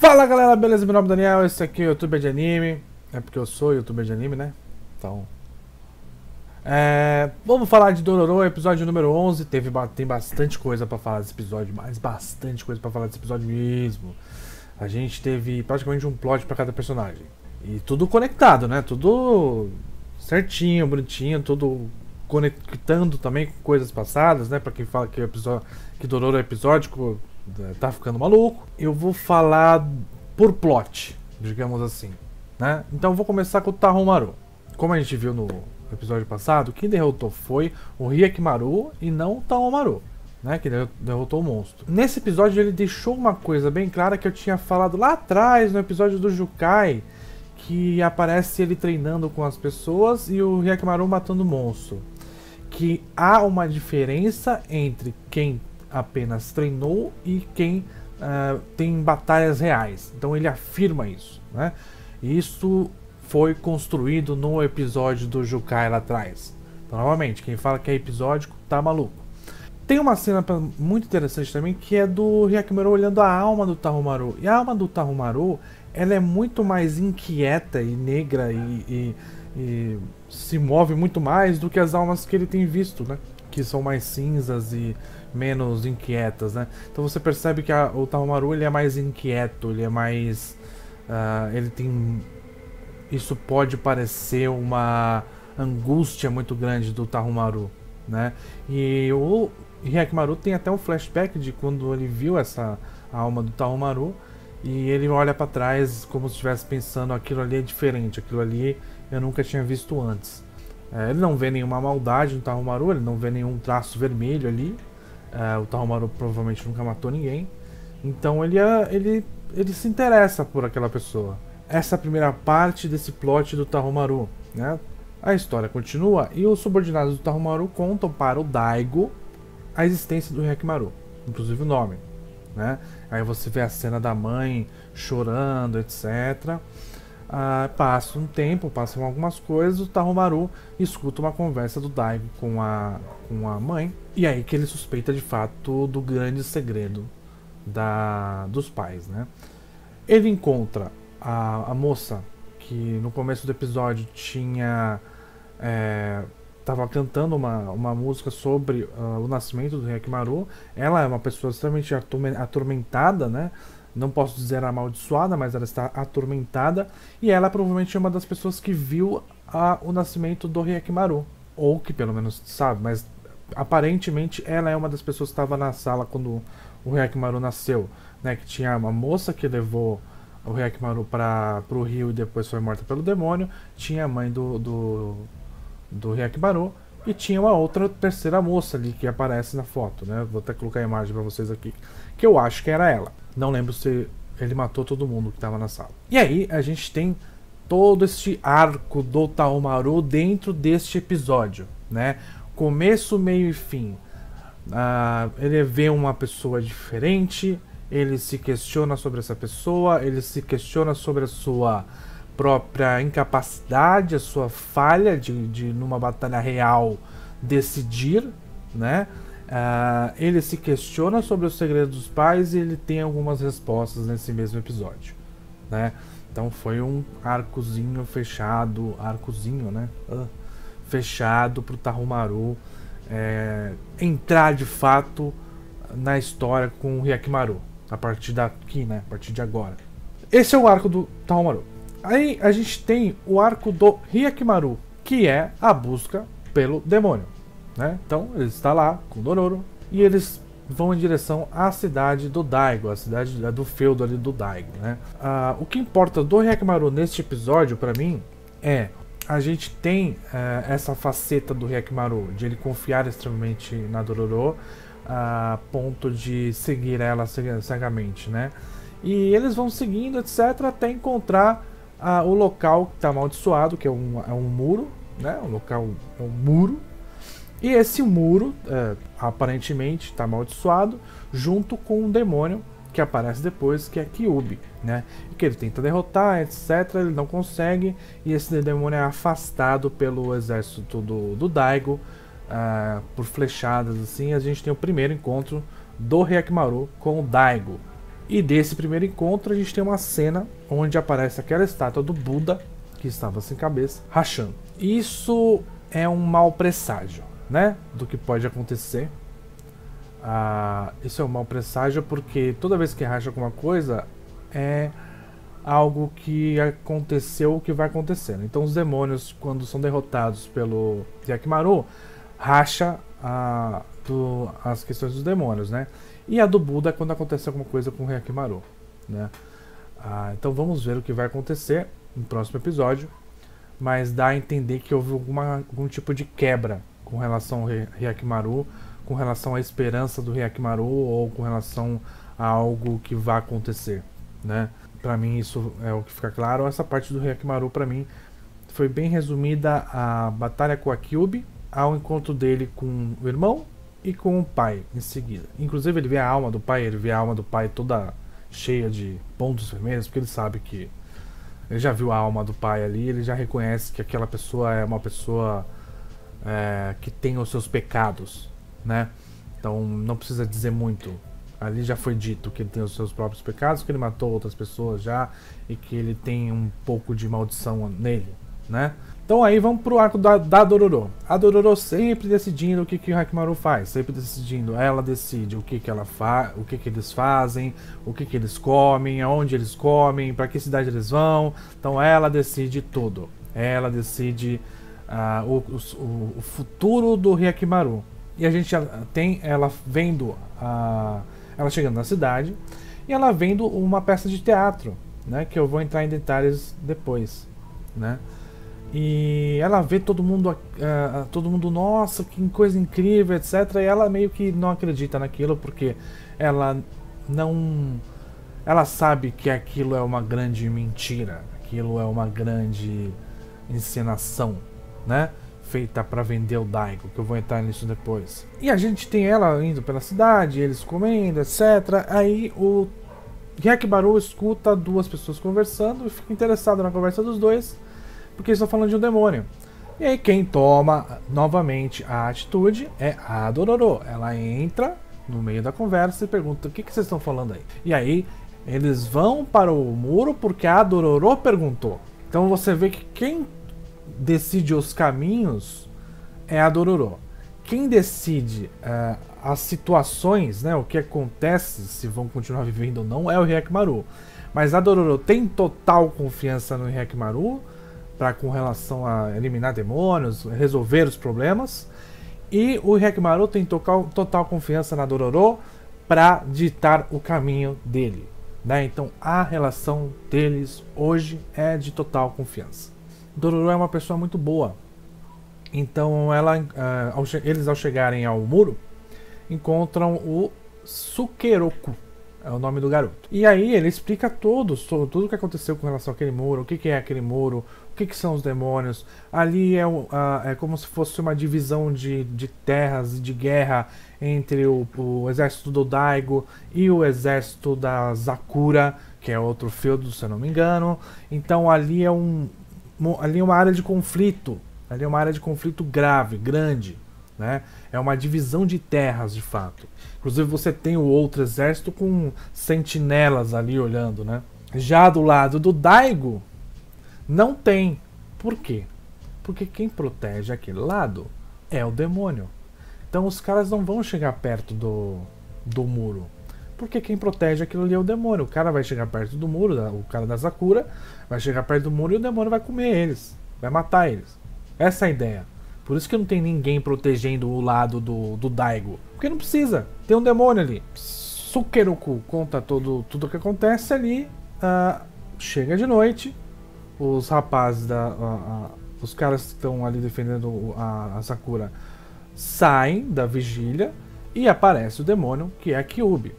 Fala galera, beleza? Meu nome é Daniel, esse aqui é o youtuber de anime. É porque eu sou youtuber de anime, né? Então. Vamos falar de Dororo, episódio número 11. Tem bastante coisa pra falar desse episódio, mas bastante coisa pra falar desse episódio mesmo. A gente teve praticamente um plot pra cada personagem. E tudo conectado, né? Tudo certinho, bonitinho, tudo conectando também com coisas passadas, né? Pra quem fala que, que Dororo é episódico, tá ficando maluco. Eu vou falar por plot, digamos assim, né? Então eu vou começar com o Tahomaru. Como a gente viu no episódio passado, quem derrotou foi o Hyakimaru e não o Tahomaru, né? Que derrotou o monstro. Nesse episódio ele deixou uma coisa bem clara que eu tinha falado lá atrás no episódio do Jukai, que aparece ele treinando com as pessoas e o Hyakimaru matando o monstro. Que há uma diferença entre quem apenas treinou e quem tem batalhas reais. Então ele afirma isso, né? E isso foi construído no episódio do Jukai lá atrás. Então, novamente, quem fala que é episódico tá maluco. Tem uma cena muito interessante também que é do Hyakimaru olhando a alma do Tahomaru. E a alma do Tahomaru, ela é muito mais inquieta e negra e se move muito mais do que as almas que ele tem visto, né? Que são mais cinzas e menos inquietas, né? Então você percebe que o Tahomaru ele é mais inquieto, ele é mais... ele tem... Isso pode parecer uma angústia muito grande do Tahomaru, né? E o Hyakimaru tem até um flashback de quando ele viu essa alma do Tahomaru e ele olha para trás como se estivesse pensando: aquilo ali é diferente, aquilo ali eu nunca tinha visto antes. Ele não vê nenhuma maldade no Tahomaru, ele não vê nenhum traço vermelho ali. O Tahomaru provavelmente nunca matou ninguém. Então ele se interessa por aquela pessoa. Essa é a primeira parte desse plot do Tahomaru, né? A história continua e os subordinados do Tahomaru contam para o Daigo a existência do Hyakimaru, inclusive o nome, né? Aí você vê a cena da mãe chorando, etc. Passa um tempo, passam algumas coisas, o Tahomaru escuta uma conversa do Daigo com a mãe, e aí que ele suspeita de fato do grande segredo dos pais, né? Ele encontra a moça que no começo do episódio estava cantando uma música sobre o nascimento do Hyakimaru. Ela é uma pessoa extremamente atormentada, né? Não posso dizer amaldiçoada, mas ela está atormentada. E ela provavelmente é uma das pessoas que viu o nascimento do Hyakimaru. Ou que pelo menos sabe, mas aparentemente ela é uma das pessoas que estava na sala quando o Hyakimaru nasceu, né? Que tinha uma moça que levou o Hyakimaru para o rio e depois foi morta pelo demônio. Tinha a mãe do Hyakimaru. E tinha uma outra terceira moça ali que aparece na foto, né? Vou até colocar a imagem para vocês aqui, que eu acho que era ela. Não lembro se ele matou todo mundo que estava na sala. E aí a gente tem todo este arco do Tahomaru dentro deste episódio, né? Começo, meio e fim. Ele vê uma pessoa diferente, ele se questiona sobre essa pessoa, ele se questiona sobre a sua própria incapacidade, a sua falha de numa batalha real decidir, né? Ele se questiona sobre o segredo dos pais e ele tem algumas respostas nesse mesmo episódio, né? Então foi um arcozinho fechado, né? Fechado pro Tahomaru entrar de fato na história com o Hyakimaru a partir daqui, né? A partir de agora. Esse é o arco do Tahomaru. Aí a gente tem o arco do Hyakimaru, que é a busca pelo demônio, né? Então ele está lá com o Dororo e eles vão em direção à cidade do Daigo, a cidade do feudo ali do Daigo, né? O que importa do Hyakimaru neste episódio para mim é a gente tem essa faceta do Hyakimaru de ele confiar extremamente na Dororo a ponto de seguir ela cegamente, né? E eles vão seguindo, etc, até encontrar o local que está amaldiçoado, que é um muro, né? O local é um muro. E esse muro, aparentemente, está amaldiçoado, junto com um demônio que aparece depois, que é Kyuubi, né? E que ele tenta derrotar, etc. Ele não consegue, e esse demônio é afastado pelo exército do Daigo, por flechadas, assim. A gente tem o primeiro encontro do Hyakimaru com o Daigo. E desse primeiro encontro a gente tem uma cena onde aparece aquela estátua do Buda, que estava sem cabeça, rachando. Isso é um mau presságio, né? Do que pode acontecer. Isso é um mau presságio porque toda vez que racha alguma coisa é algo que aconteceu ou que vai acontecendo. Então os demônios, quando são derrotados pelo Hyakimaru, racha as questões dos demônios, né? E a do Buda é quando acontece alguma coisa com o Hyakimaru, né? Então vamos ver o que vai acontecer no próximo episódio, mas dá a entender que houve algum tipo de quebra com relação ao Hyakimaru, com relação à esperança do Hyakimaru ou com relação a algo que vai acontecer, né? Pra mim isso é o que fica claro. Essa parte do Hyakimaru pra mim foi bem resumida a batalha com a Kyuubi, ao encontro dele com o irmão e com o pai em seguida. Inclusive ele vê a alma do pai, toda cheia de pontos vermelhos, porque ele sabe que ele já viu a alma do pai ali, ele já reconhece que aquela pessoa é uma pessoa que tem os seus pecados, né? Então não precisa dizer muito. Ali já foi dito que ele tem os seus próprios pecados, que ele matou outras pessoas já e que ele tem um pouco de maldição nele, né? Então aí vamos pro arco da Dororo. A Dororo sempre decidindo o que o Hyakimaru faz, sempre decidindo. Ela decide o que ela faz, o que eles fazem, o que eles comem, aonde eles comem, para que cidade eles vão. Então ela decide tudo. Ela decide o futuro do Hyakimaru. E a gente já tem ela vendo ela chegando na cidade e ela vendo uma peça de teatro, né, que eu vou entrar em detalhes depois, né? E ela vê todo mundo, nossa, que coisa incrível, etc. E ela meio que não acredita naquilo porque ela sabe que aquilo é uma grande mentira, aquilo é uma grande encenação, né? Feita para vender o Daigo, que eu vou entrar nisso depois. E a gente tem ela indo pela cidade, eles comendo, etc. Aí o Hyakimaru escuta duas pessoas conversando e fica interessado na conversa dos dois, porque eles estão falando de um demônio. E aí quem toma novamente a atitude é a Dororo. Ela entra no meio da conversa e pergunta: o que vocês estão falando aí? E aí eles vão para o muro porque a Dororo perguntou. Então você vê que quem decide os caminhos é a Dororo. Quem decide as situações, né, o que acontece, se vão continuar vivendo ou não, é o Hyakimaru. Mas a Dororo tem total confiança no Hyakimaru com relação a eliminar demônios, resolver os problemas. E o Hyakimaru tem total confiança na Dororo para ditar o caminho dele, né? Então a relação deles hoje é de total confiança. Dororo é uma pessoa muito boa. Então eles ao chegarem ao muro encontram o Sukeroku, é o nome do garoto. E aí ele explica tudo o que aconteceu com relação àquele muro, o que é aquele muro, o que são os demônios. Ali é como se fosse uma divisão de terras e de guerra entre o exército do Daigo e o exército da Zakura, que é outro feudo, se eu não me engano. Então ali é uma área de conflito. Ali é uma área de conflito grande, né? É uma divisão de terras, de fato. Inclusive você tem o outro exército com sentinelas ali olhando, né? Já do lado do Daigo, não tem. Por quê? Porque quem protege aquele lado é o demônio. Então os caras não vão chegar perto do muro. Porque quem protege aquilo ali é o demônio. O cara vai chegar perto do muro, o cara da Zakura vai chegar perto do muro e o demônio vai comer eles. Vai matar eles. Essa é a ideia. Por isso que não tem ninguém protegendo o lado do Daigo. Porque não precisa. Tem um demônio ali. Sukeroku conta tudo o que acontece ali. Chega de noite. Os rapazes, os caras que estão ali defendendo a Sakura saem da vigília e aparece o demônio, que é a Kyuubi,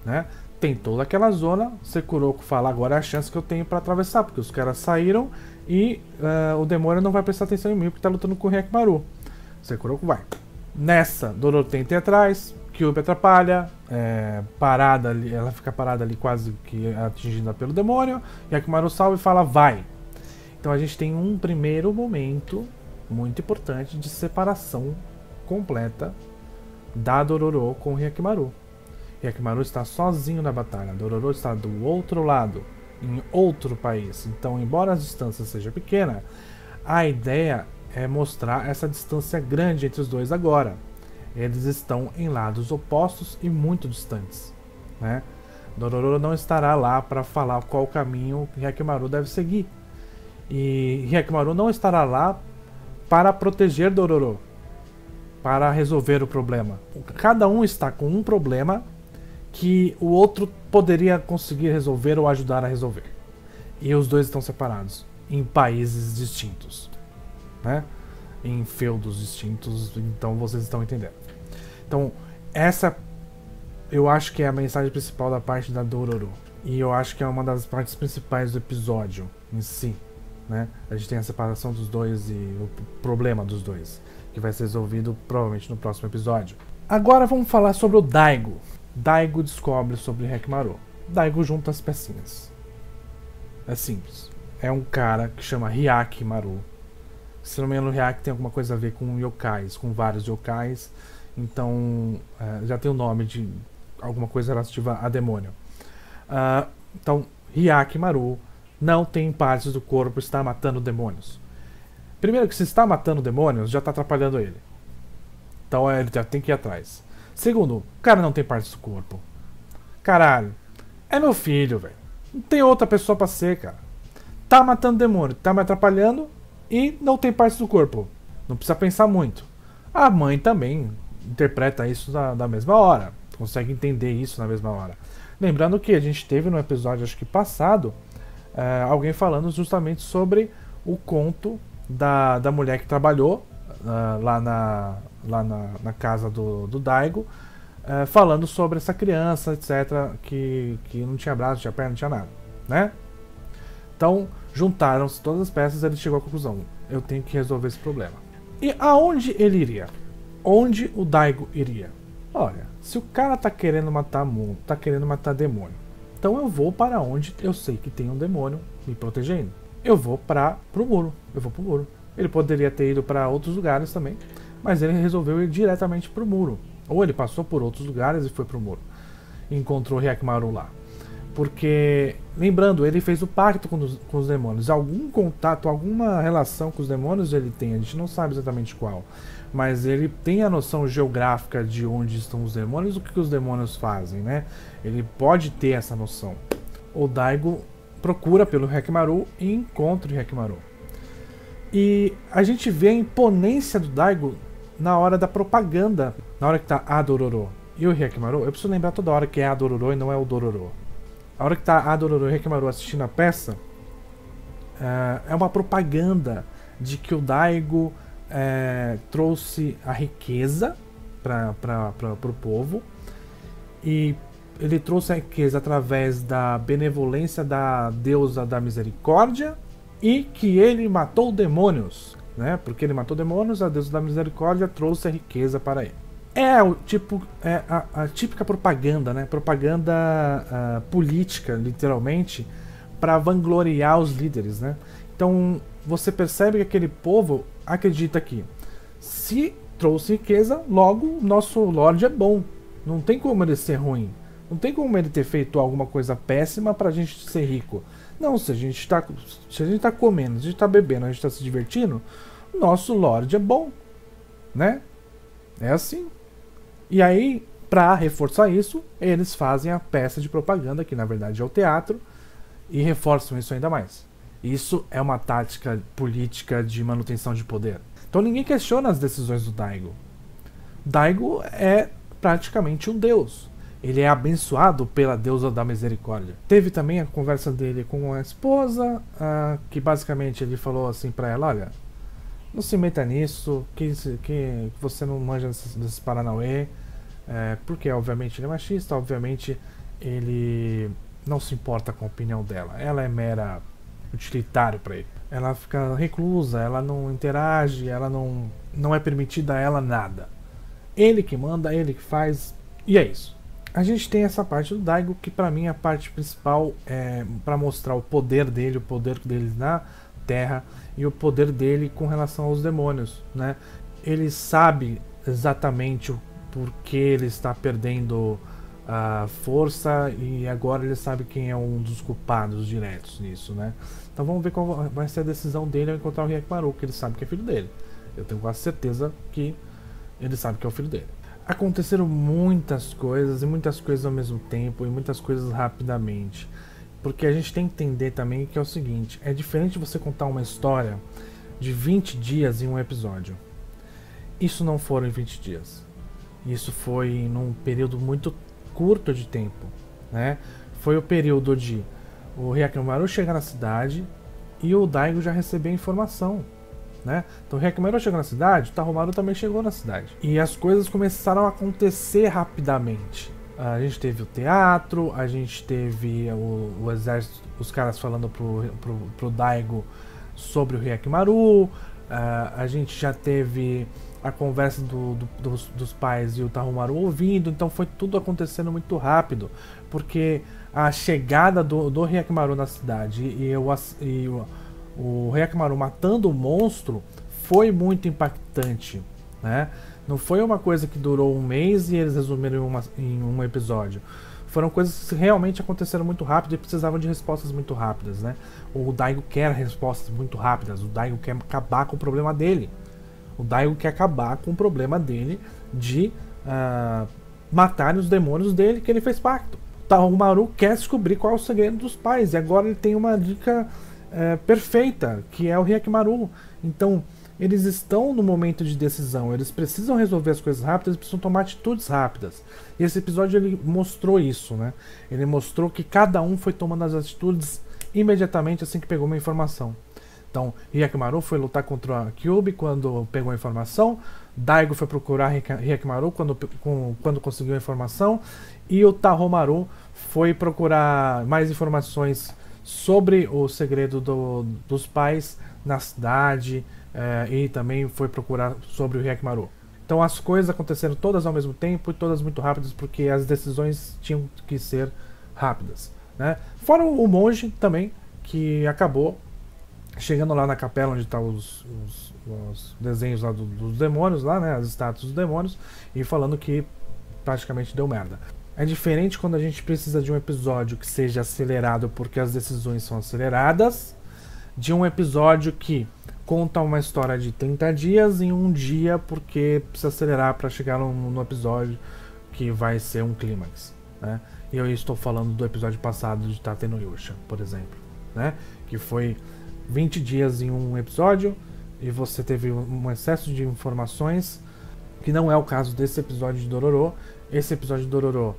né? Tem toda aquela zona. Sekuroko fala: agora é a chance que eu tenho para atravessar, porque os caras saíram e o demônio não vai prestar atenção em mim porque tá lutando com o Hyakimaru. Sekuroko vai. Nessa, Dororo tenta ir atrás, Kyuubi atrapalha, parada ali, ela fica parada ali quase que atingida pelo demônio. Hyakimaru salva e fala: vai. Então a gente tem um primeiro momento muito importante de separação completa da Dororo com o Hyakimaru. Hyakkimaru está sozinho na batalha. Dororo está do outro lado, em outro país. Então, embora a distância seja pequena, a ideia é mostrar essa distância grande entre os dois agora. Eles estão em lados opostos e muito distantes, né? Dororo não estará lá para falar qual caminho Hyakkimaru deve seguir. E Hyakkimaru não estará lá para proteger Dororo, para resolver o problema. Cada um está com um problema que o outro poderia conseguir resolver ou ajudar a resolver. E os dois estão separados, em países distintos, né? Em feudos distintos, então vocês estão entendendo. Então, essa eu acho que é a mensagem principal da parte da Dororo. E eu acho que é uma das partes principais do episódio em si, né? A gente tem a separação dos dois e o problema dos dois, que vai ser resolvido provavelmente no próximo episódio. Agora vamos falar sobre o Daigo. Daigo descobre sobre Hyakkimaru. Daigo junta as pecinhas. É simples. É um cara que chama Hyakkimaru. Se não me engano, o Hyakki tem alguma coisa a ver com yokais, com vários yokais. Então, já tem o nome de alguma coisa relativa a demônio. Então, Hyakkimaru não tem partes do corpo, está matando demônios. Primeiro que se está matando demônios, já está atrapalhando ele. Então ele já tem que ir atrás. Segundo, o cara não tem partes do corpo. Caralho, é meu filho, velho. Não tem outra pessoa pra ser, cara. Tá matando demônio, tá me atrapalhando e não tem partes do corpo. Não precisa pensar muito. A mãe também interpreta isso da mesma hora. Consegue entender isso na mesma hora. Lembrando que a gente teve no episódio, acho que passado, alguém falando justamente sobre o conto da mulher que trabalhou lá na casa do Daigo, falando sobre essa criança, etc., que não tinha braço, não tinha perna, não tinha nada, né? Então, juntaram-se todas as peças e ele chegou à conclusão: eu tenho que resolver esse problema. E aonde ele iria? Onde o Daigo iria? Olha, se o cara tá querendo matar demônio, então eu vou para onde eu sei que tem um demônio me protegendo. Eu vou pro muro. Ele poderia ter ido para outros lugares também, mas ele resolveu ir diretamente pro muro. Ou ele passou por outros lugares e foi pro muro. E encontrou Hyakkimaru lá. Porque, lembrando, ele fez o pacto com os demônios. Algum contato, alguma relação com os demônios ele tem. A gente não sabe exatamente qual. Mas ele tem a noção geográfica de onde estão os demônios, o que os demônios fazem, né? Ele pode ter essa noção. O Daigo procura pelo Hyakkimaru e encontra o Hyakkimaru. E a gente vê a imponência do Daigo na hora da propaganda. Na hora que tá a Dororo e o Hyakkimaru. Eu preciso lembrar toda hora que é a Dororo e não é o Dororo. A hora que tá a Dororo e o Hyakkimaru assistindo a peça, é uma propaganda de que o Daigo trouxe a riqueza para o povo, e ele trouxe a riqueza através da benevolência da deusa da misericórdia, e que ele matou demônios, né? Porque ele matou demônios, a deusa da misericórdia trouxe a riqueza para ele. A típica propaganda, né? Propaganda política, literalmente, para vangloriar os líderes, né? Então você percebe que aquele povo acredita que se trouxe riqueza, logo nosso Lorde é bom. Não tem como ele ser ruim. Não tem como ele ter feito alguma coisa péssima pra gente ser rico. Não, se a gente tá comendo, se a gente tá bebendo, a gente tá se divertindo, nosso Lorde é bom, né? É assim. E aí, pra reforçar isso, eles fazem a peça de propaganda, que na verdade é o teatro, e reforçam isso ainda mais. Isso é uma tática política de manutenção de poder. Então ninguém questiona as decisões do Daigo. Daigo é praticamente um deus. Ele é abençoado pela deusa da misericórdia. Teve também a conversa dele com a esposa, que basicamente ele falou assim pra ela: olha, não se meta nisso, que você não manja desses paranauê, porque obviamente ele é machista, obviamente ele não se importa com a opinião dela. Ela é mera utilitário para ele. Ela fica reclusa, ela não interage, ela não é permitida a ela nada. Ele que manda, ele que faz, e é isso. A gente tem essa parte do Daigo, que pra mim é a parte principal, para mostrar o poder dele na Terra e o poder dele com relação aos demônios, né? Ele sabe exatamente o porquê ele está perdendo a força, e agora ele sabe quem é um dos culpados diretos nisso, né? Então vamos ver qual vai ser a decisão dele ao encontrar o Hyakimaru, que ele sabe que é filho dele. Eu tenho quase certeza que ele sabe que é o filho dele. Aconteceram muitas coisas, e muitas coisas ao mesmo tempo, e muitas coisas rapidamente. Porque a gente tem que entender também que é o seguinte, é diferente você contar uma história de 20 dias em um episódio. Isso não foram em 20 dias. Isso foi num período muito curto de tempo, né? Foi o período de o Hyakimaru chegar na cidade e o Daigo já receber a informação, né? Então o Hyakimaru chegou na cidade, o Tahomaru também chegou na cidade. E as coisas começaram a acontecer rapidamente. A gente teve o teatro, a gente teve o exército, os caras falando pro Daigo sobre o Hyakimaru, a gente já teve a conversa dos pais e o Tahomaru ouvindo, então foi tudo acontecendo muito rápido, porque a chegada do Hyakimaru na cidade e o Hyakimaru matando o monstro foi muito impactante, né? Não foi uma coisa que durou um mês e eles resumiram em um episódio. Foram coisas que realmente aconteceram muito rápido e precisavam de respostas muito rápidas, né? O Daigo quer respostas muito rápidas, o Daigo quer acabar com o problema dele. O Daigo quer acabar com o problema dele de matar os demônios dele, que ele fez pacto. O Tahomaru quer descobrir qual é o segredo dos pais, e agora ele tem uma dica perfeita, que é o Hyakimaru. Então, eles estão no momento de decisão, eles precisam resolver as coisas rápidas, eles precisam tomar atitudes rápidas. E esse episódio ele mostrou isso, né? Ele mostrou que cada um foi tomando as atitudes imediatamente assim que pegou uma informação. Então, Hyakimaru foi lutar contra a Kyuubi quando pegou a informação, Daigo foi procurar Hyakimaru quando conseguiu a informação, e o Tahomaru foi procurar mais informações sobre o segredo dos pais na cidade, e também foi procurar sobre o Hyakimaru. Então as coisas aconteceram todas ao mesmo tempo e todas muito rápidas, porque as decisões tinham que ser rápidas, né? Fora o monge também, que acabou chegando lá na capela onde estão os desenhos lá dos demônios, lá, né, as estátuas dos demônios, e falando que praticamente deu merda. É diferente quando a gente precisa de um episódio que seja acelerado porque as decisões são aceleradas, de um episódio que conta uma história de 30 dias em um dia porque precisa acelerar para chegar no episódio que vai ser um clímax, né? E eu estou falando do episódio passado de Tate no Yusha, por exemplo, né? Que foi 20 dias em um episódio e você teve um excesso de informações, que não é o caso desse episódio de Dororo. Esse episódio de Dororo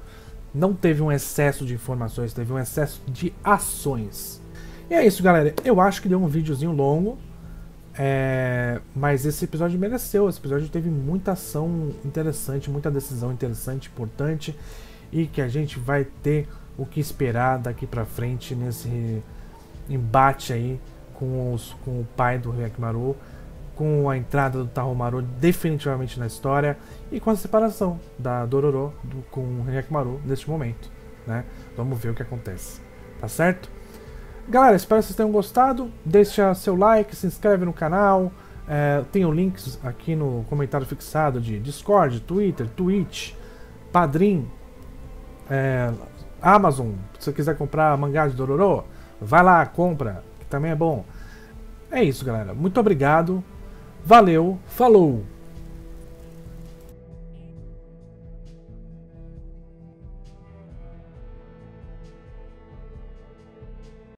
não teve um excesso de informações, teve um excesso de ações. E é isso, galera. Eu acho que deu um videozinho longo, mas esse episódio mereceu. Esse episódio teve muita ação interessante, muita decisão interessante, importante, e que a gente vai ter o que esperar daqui pra frente nesse embate aí com o pai do Hyakimaru, com a entrada do Tahomaru definitivamente na história e com a separação da Dororo com o Hyakimaru neste momento, né? Vamos ver o que acontece, tá certo? Galera, espero que vocês tenham gostado. Deixa seu like, se inscreve no canal. Tem links aqui no comentário fixado de Discord, Twitter, Twitch, Padrim, Amazon. Se você quiser comprar mangá de Dororo, vai lá, compra, que também é bom. É isso, galera. Muito obrigado. Valeu, falou!